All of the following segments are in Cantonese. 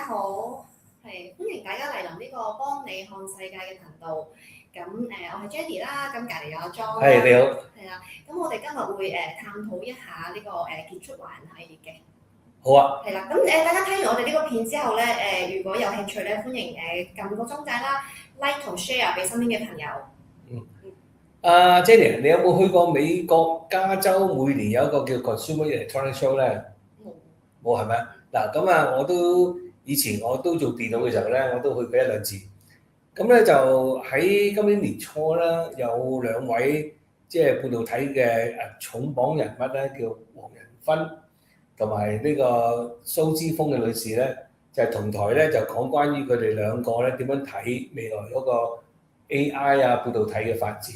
好，歡迎大家嚟臨呢個幫你看世界嘅頻道。咁我係 Jenny 啦，咁隔離有阿 John 啦。係你好。係啦，咁我哋今日會探討一下呢個傑出華人系列嘅。好啊。係啦，咁大家睇完我哋呢個片之後咧，如果有興趣咧，歡迎撳個鐘仔啦 ，like 同 share 俾身邊嘅朋友。Jenny，你有冇去過美國加州每年有一個叫 Consumer Electronics Show 咧？冇係咪？嗱咁啊，以前我都做電腦嘅時候咧，我都去過一兩次。咁咧就喺今年年初啦，有兩位即係半導體嘅重磅人物咧，叫黃仁勳同埋呢個蘇姿豐嘅女士咧，就係同台咧就講關於佢哋兩個咧點樣睇未來嗰個 AI 啊半導體嘅發展。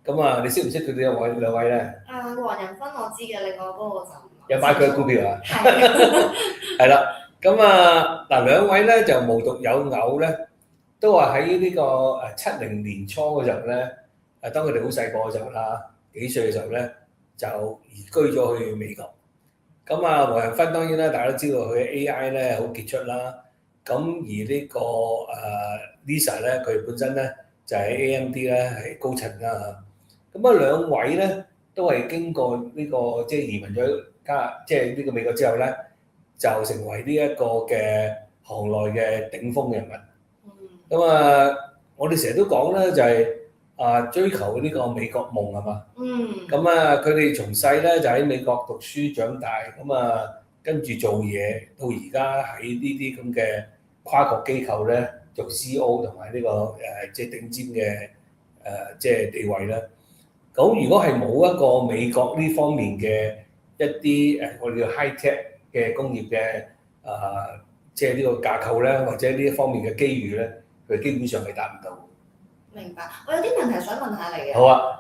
咁啊，你識唔識佢哋兩位咧？黃仁勳我知嘅，你講嗰個就有買佢嘅股票啊？係。係啦，咁嗱兩位咧就無獨有偶咧，都話喺呢個70年初嘅時候咧，當佢哋好細個嘅時候啦，幾歲嘅時候咧就移居咗去美國。咁黃仁勳當然啦，大家都知道佢 AI 咧好傑出啦。咁而呢個Lisa 咧，佢本身咧就喺 AMD 咧係高層啦。咁兩位咧都係經過呢個即係移民咗即係呢個美國之後咧，就成為呢一個嘅行內嘅頂峰人物。咁我哋成日都講咧，就係追求呢個美國夢係嘛。咁佢哋從細咧就喺美國讀書長大，咁跟住做嘢，到而家喺呢啲咁嘅跨國機構咧做 CEO 同埋呢個即係頂尖嘅即係地位啦。咁如果係冇一個美國呢方面嘅一啲我哋叫 high tech 嘅工業嘅即係呢個架構咧，或者呢一方面嘅機遇咧，佢基本上係達唔到。明白，我有啲問題想問下你嘅。好啊。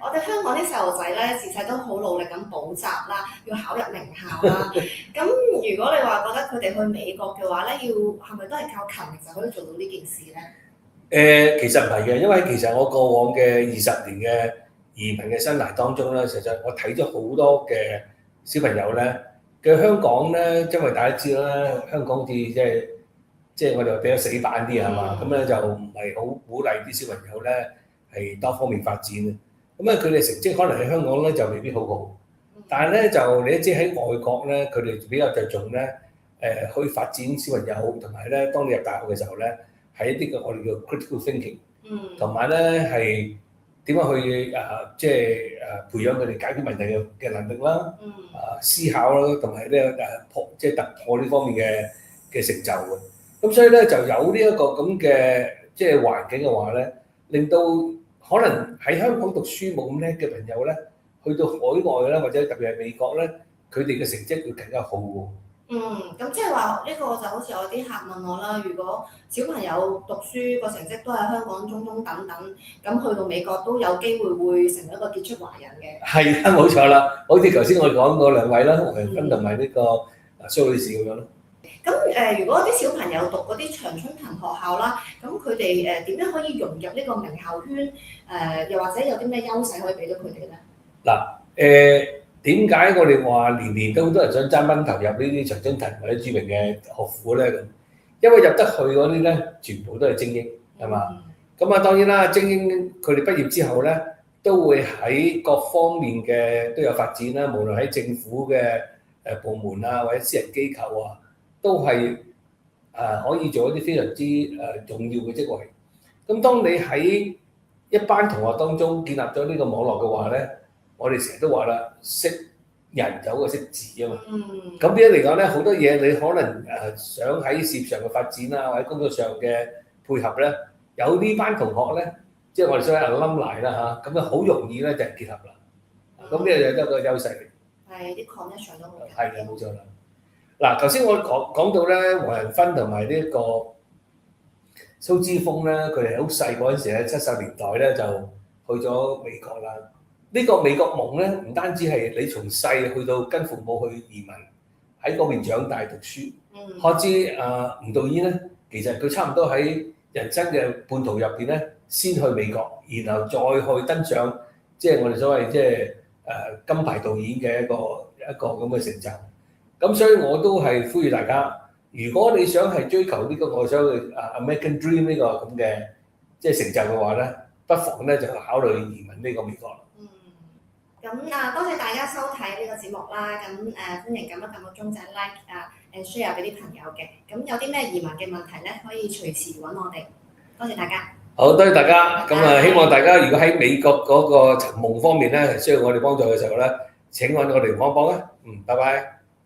我哋香港啲細路仔咧，自細都好努力咁補習啦，要考入名校啦。咁如果你話覺得佢哋去美國嘅話咧，係咪都係靠勤力就可以做到呢件事咧？其實唔係嘅，因為其實我過往嘅20年嘅移民嘅生涯當中咧，實際我睇咗好多嘅小朋友咧嘅香港咧，因為大家知啦，香港好似即係我哋比較死板啲係嘛，咁咧就唔係好鼓勵啲小朋友咧係多方面發展嘅。咁佢哋成績可能喺香港咧就未必好好，但係咧就你都知喺外國咧，佢哋比較着重咧去發展小朋友，同埋咧當你入大學嘅時候咧，係一啲嘅我哋叫 critical thinking，同埋咧係點樣去即係培養佢哋解決問題嘅能力啦，思考啦，同埋咧即係突破呢方面嘅成就嘅。咁所以咧就有呢一個咁嘅即係環境嘅話咧，令到可能喺香港讀書冇咁叻嘅朋友咧，去到海外咧，或者特別係美國咧，佢哋嘅成績會更加好喎。咁即係話呢個就好似我啲客問我啦，如果小朋友讀書個成績都喺香港中中等等，咁去到美國都有機會成為一個傑出華人嘅。係啦，冇錯啦，好似頭先我哋講過兩位啦，黃仁勳同埋呢個蘇女士咁樣咯。咁如果啲小朋友讀嗰啲長春藤學校啦，咁佢哋點樣可以融入呢個名校圈？又或者有啲咩優勢可以俾到佢哋咧？嗱，點解我哋話年年都好多人想爭奔頭入呢啲長春藤或者著名嘅學府咧？咁因為入得去嗰啲咧，全部都係精英，係嘛？咁當然啦，精英佢哋畢業之後咧，都會喺各方面嘅都有發展啦，無論喺政府嘅部門啊，或者私人機構啊。都係可以做一啲非常之重要嘅職位。咁當你喺一班同學當中建立咗呢個網絡嘅話咧，我哋成日都話啦，識人就好過識字啊嘛。咁變咗嚟講咧，好多嘢你可能想喺事業上嘅發展啊，或者工作上嘅配合咧，有呢班同學咧，即係我哋所謂 alumni 啦嚇，咁好容易咧就係結合啦。咁呢個就係一個優勢嚟。係啲 connection 都好。係嘅，冇錯啦。嗱，頭先我講到咧，黃仁勳同埋呢一個蘇姿豐咧，佢哋好細嗰陣時咧，70年代咧就去咗美國啦。呢個美國夢咧，唔單止係你從細去到跟父母去移民喺嗰邊長大讀書。學知吳導演咧，其實佢差唔多喺人生嘅半途入邊咧，先去美國，然後再去登上即係我哋所謂即係金牌導演嘅一個咁嘅成就。咁所以我都係呼籲大家如果你想係追求呢個我想去American Dream 呢個咁嘅即係成就嘅話咧，不妨咧就考慮移民呢個美國。咁多謝大家收睇呢個節目啦。咁歡迎撳一撳個鐘仔 like and share 俾啲朋友嘅。咁有啲咩移民嘅問題咧，可以隨時揾我哋。多謝大家。好，多謝大家。咁希望大家如果喺美國嗰個尋夢方面咧，係需要我哋幫助嘅時候咧，請揾我哋幫幫啦。拜拜。